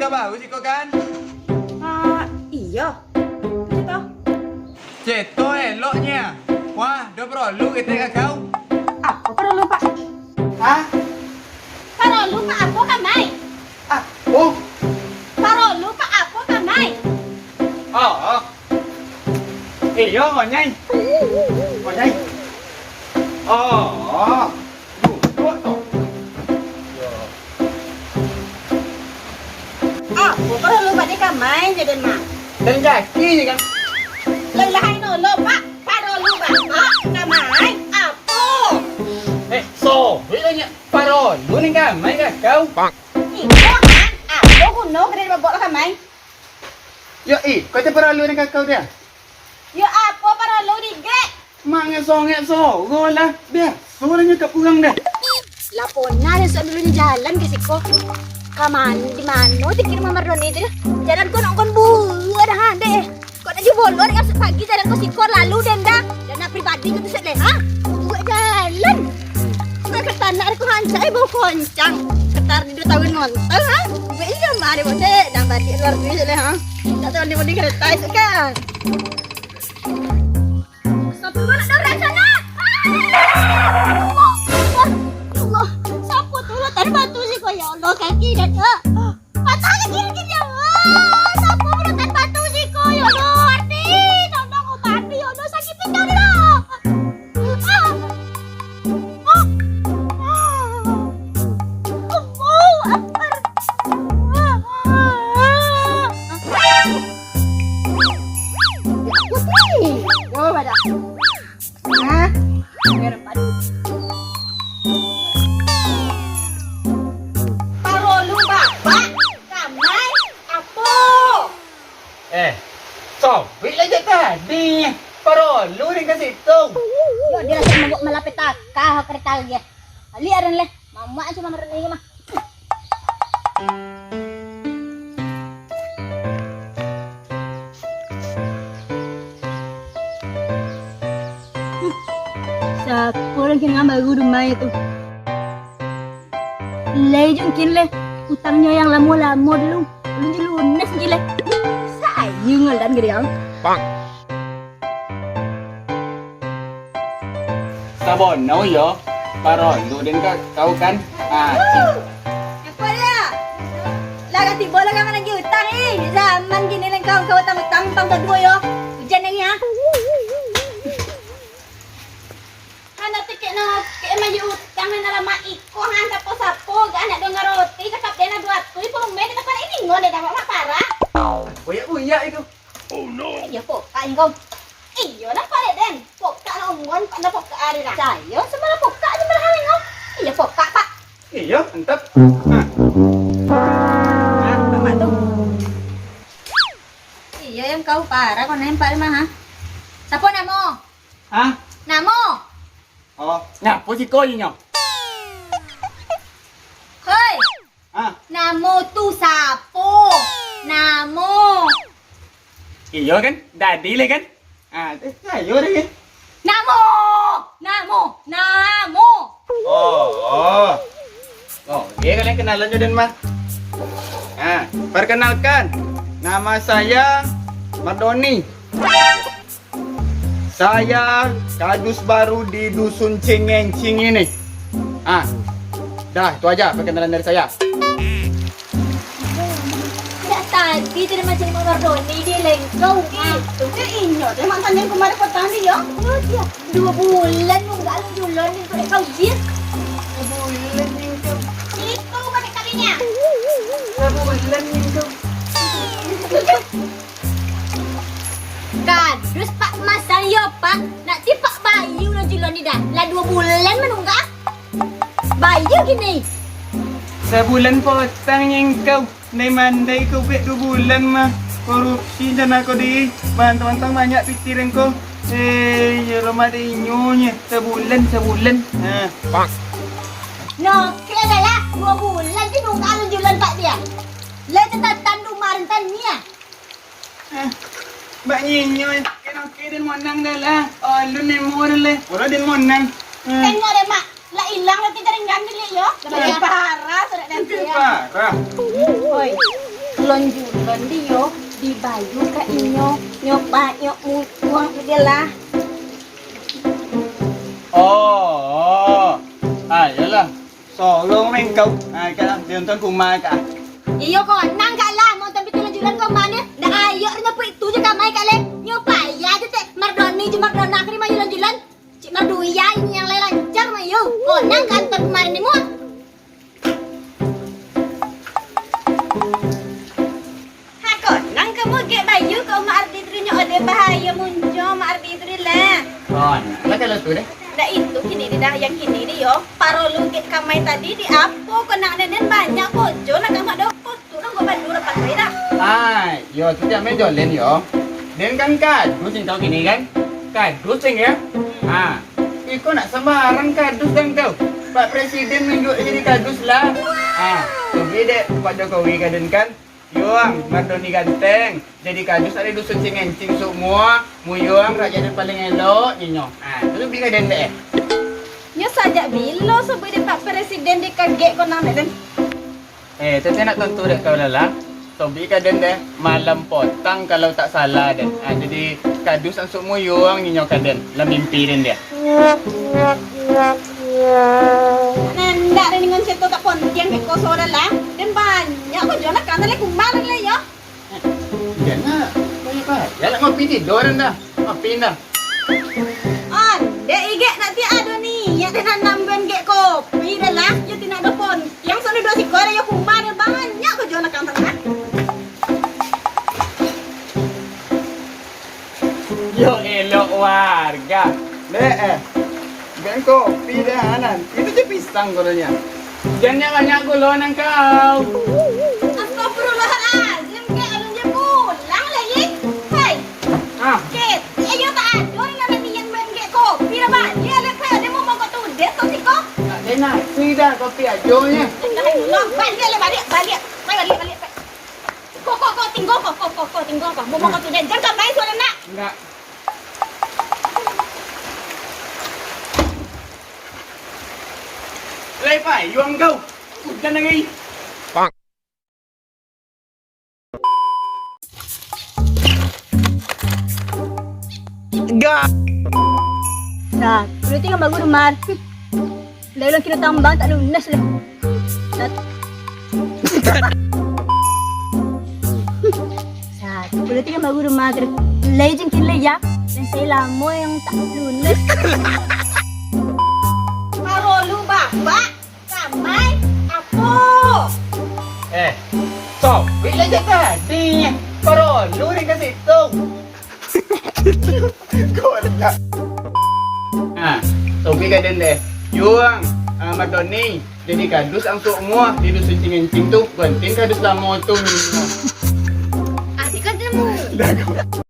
kereta baru sih kau kan? Iya. Itu. Ceto eloknya. Wah, udah perlu kita kau. Apa perlu Pak? Hah? Perlu Pak apa kamai? Oh. Perlu Pak apa kamai? Oh. Iya, ngonyai. Ngonyai. Oh. Duduk toh. Apa perlu Pak di kamai jadi mak? Dan kaki je kan. Lelai nolo Pak. Perlu Pak. Kamai apa? So, bilangnya parol. Lu ni kan, main kan kau? Ibu kan? Apa kuno kena bawa kamai? Ya, kau tu parol ni kan kau dia? Ya apa perlu dige? Mak ngesong lah. Biar, suaranya kat kurang dah. Lapona ada dulu di jalan ke siko. Kaman di mana? Tikir Mama Roni itu. Jalan kau nak buat dah deh. Kau nak bolor yang pagi jalan kau siko lalu denda. Dana pribadi kau tu sedih ha? Buat jalan. Kau kata nak aku hancai bau koncang. Ketar di 2 tahun ngontol ha? Buat ini dah mari bote. Dah balik luar biasa deh ha? Tak tahu di kereta itu kan? Sampai mana dah orang sana? Allah, siapa tu lah terbantu si kau ya Allah kaki dah tak. Patah kaki ya Allah. Siapa pun terbantu si kau ya Allah. Arti, tolong kau bantu ya Allah sakit pinggang dah. So, bila je tadi. Parol, lu ni kat situ. Yo, dia rasa mau malapit ka kereta lagi. Ali aran leh. Mama cuma merenang ini mah. Sekolah kena baru rumah itu. Le jungkin le. Utangnya yang lama-lama dulu. Belum lunas je le. Sayang dan gede yang. Sabon, nau yo. Parol, lu din ka kau kan? Apa dia? Laga tiba lah kamu lagi utang zaman gini lang kau utang kedua yo. Hujan yang ya. Hana tiket na maju utang na lama iko han sapo anak dengar roti cakap dia na buat tu pun men tak pada ini ngone dah mak parah. Buya itu. Oh no. Ya po, kain kau. Iyo na pala den. Pokka na umwan pa na pokka ari na. Sayo, semana pokka ni malahaling kau. Iya pokka pak. Iya, entap. Tama tu. Iya yang kau parah kau nempel mah ha. Siapa namo? Hah? Namo? Oh, nah, posisi kau ni nyo. Hei. Namo tu sapo? Namo. Iya kan? Dadi le kan? Ayo deh. Namo. Oh, dia kalian kenalan Jodan mah. Perkenalkan, nama saya Mardoni. Saya kadus baru di dusun Cengencing ini. Dah, itu aja perkenalan dari saya. Tadi dia macam Mardoni dia lengkau. Itu dia inyo. Dia mantan yang kemarin petang dia. Oh dia 2 bulan enggak jualan itu kau jir. 2 bulan itu. Itu pada kalinya. 2 bulan itu. Kadus Pak Masal yo Pak. Nak ti Pak Bayu lah jualan ni dah. Lah 2 bulan menunggak. Bayu gini. Sebulan potang yang kau. Nay mandai kau bet 2 bulan mah. Korupsi dan aku di bantang-bantang banyak pikiran kau. Ya rumah dia nyonya. Sebulan. No, kaya lah 2 bulan ti nunggak lu jualan Pak dia. Lah tetap tandu marentan niya. Mbak nyonya. Kena kirim monang dah lah. Oh, lu ni murah le. Orang dia monang. Tengok deh mak. Lah hilang lah kita ringgan dulu yo. Parah sudah nanti ya. Parah. Oi. Lonjulan dia dibayu ka inyo. Nyoba nyok muang dia lah. Oh. Yalah. Solong main kau. Kaya nonton kuma ka. Iyo ko nang kala mo tapi lonjulan ko mana? Da ayo nya pu itu je kamai kale. Nyoba ya je te mardoni je mardona kri mayu lonjulan. Cik mardu ya ini yang lain lancar mayu. Ko nang kantor kemarin ni mu. Nang kamu get bayu kau mak arti trinya ada bahaya muncul mak arti tri lah. Lah kalau tu deh. Dah itu kini dah yang kini ni yo. Parolu get kamai tadi di apo kau nak nenen banyak kojo nak kamu ada kotu nang kau bandu rapat kau dah. Yo tu dia main jolen yo. Dan kan kadus yang tahu gini kan? Kadus ya. Iko nak sembarang kadus dan kau. Pak Presiden nunjuk jadi kadus lah. Tu beda Pak Jokowi kadang kan. Yuang, Mardoni ganteng. Jadi kadus ada dusun cingencing semua. Muyuang rakyat yang paling elok nyinyo. Tu bikin dendek. Nyo saja bilo sebut Pak Presiden dikaget kau nang nenen. Tete nak tentu dek kau lala. Tobi kaden deh malam potang kalau tak salah deh. Jadi kadus ang semua yuang nyinyo kaden. Lah mimpi den dia. Nanda rin ngon seto tak pontiang ke ko soda lah. Dan banyak ko jona kan le kumaran le yo. Jangan. Banyak pak. Jalan ngopi tidur dah. Ngopi dah. Ande ige nanti ada nih. Ya dengan namben ke kopi dah lah. Yo tina ada pontiang sono dua si kore yo kumaran banyak ko jona kan tengah. Yo elok warga. Ben kopi deh Hanan. Itu je pisang gorengnya. Jangan banyak gula nang kau. Astagfirullahalazim ke alun je pulang lagi. Hai. Ket, ayo tak ada yang nian main ke kopi dah ba. Dia le pe dia mau kau tu dia tu si ko. Dia nasi dah kopi ajonya. Dah ulang balik le balik. Balik. Kok tinggal kok. Mau kau tu dia jangan main soalnya nak. Enggak. Lai phải yuang kau. Jangan lagi. Enggak. Nah, berarti kan bagus rumah. Lalu kita tambah tak lunas lah. Berarti kan bagus rumah. Lalu jengkin ya. Dan saya lama yang tak lunas. Parolu bapak, kamai, apa? So, bila je tadi. Parolu di kat situ. Golak. Topi kaden deh. Yuang, Mardoni. Jadi kadus ang semua di dusun cingencing tu. Penting kadus lama tu. Adik kan jemu. Dah kau.